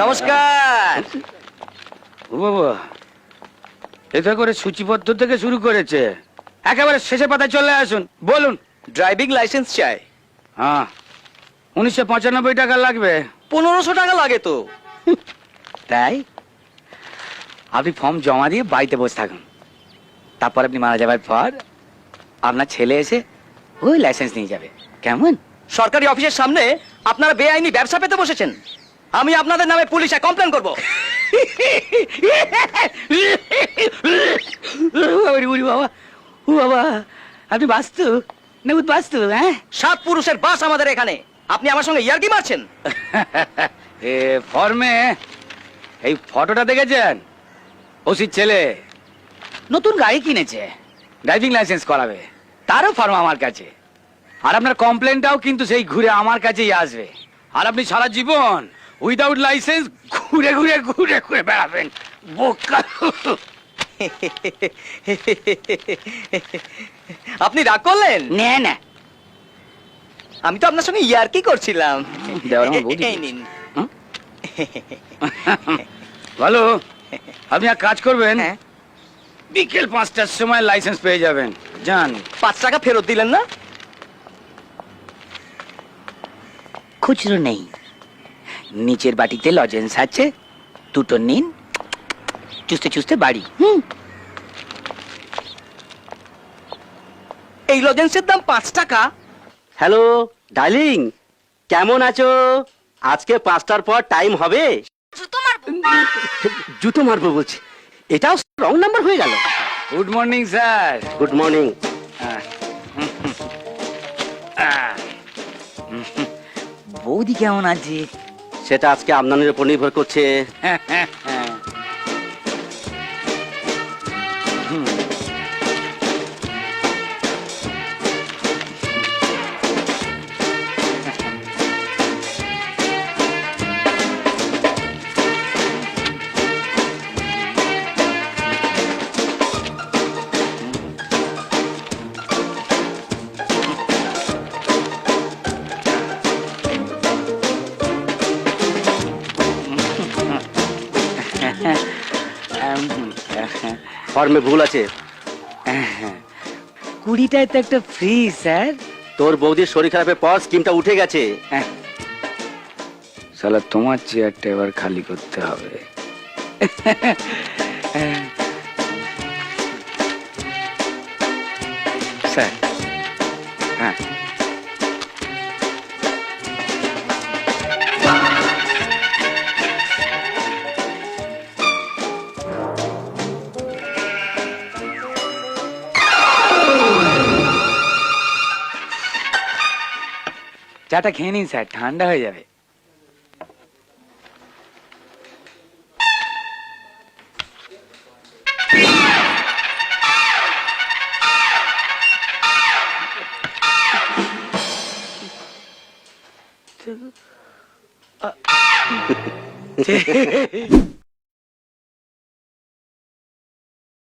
নমস্কার। ও বাবা, এটা করে সূচিপত্র থেকে শুরু করেছে, একেবারে শেষে পাতায় চলে আসুন। বলুন। ড্রাইভিং লাইসেন্স চাই। হ্যাঁ, 1995 টাকা লাগবে। 1500 টাকা লাগে তো। তাই আপনি ফর্ম জমা দিয়ে বাড়িতে বসে থাকুন, তারপর আপনি মারা যাবার পর আপনার ছেলে এসে ওই লাইসেন্স নিয়ে যাবে। কেমন? সরকারি অফিসের সামনে আপনারা বেআইনি ব্যবসা পেতে বসেছেন। আমি আপনাদের নামে পুলিশে কমপ্লেন করব। বাবা, ও বাবা, আপনি বাস্তু না বাস্তু? হ্যাঁ, 7 পুরুষের বাস আমাদের এখানে, আপনি আমার সঙ্গে ইয়ার্কি মারছেন? এ ফর্মে এই ফটোটা দেখেছেন? ওসির ছেলে নতুন গাড়ি কিনেছে, ড্রাইভিং লাইসেন্স করাবে, তারও ফর্ম আমার কাছে। আর আপনার কমপ্লেনটাও কিন্তু সেই ঘুরে আমার কাছেই আসবে। আর আপনি সারা জীবন উইদাউট লাইসেন্স ঘুরে ঘুরে ঘুরে ঘুরে বেড়াবেন। বোকা। আপনি রাগ করলেন? না না, আমি তো আপনার সঙ্গে ইয়ার্কি করছিলাম। দেওয়ার আমার বৌদি। এই নিন। ভালো, আপনি এক কাজ করবেন, হ্যাঁ। বিকেল 5টার সময় লাইসেন্স পেয়ে যাবেন। যান। 5 টাকা ফেরত দিলেন না? খুচরো নেই, নিচের বাটিতে লজেন্স আছে, দুটো নিন, চুষতে চুষতে বাড়ি। এই লজেন্সের দাম 5 টাকা? হ্যালো ডার্লিং, কেমন আছো? আজকে 5টার পর টাইম হবে? জুতো মারবো বলছি, এটাও রং নাম্বার হয়ে গেল। Good morning sir. Good morning. বৌদি কেমন আছে? সেটা আজকে আমদানির উপর নির্ভর করছে। ফর্মে ভুল আছে। 20টায় তো একটা ফ্রি স্যার। তোর বৌদির শরীর খারাপের পর স্কিমটা উঠে গেছে। শালা তোমার চেয়ারটা এবার খালি করতে হবে। স্যার, হ্যাঁ, চাটা খেয়ে নিন স্যার, ঠান্ডা হয়ে যাবে।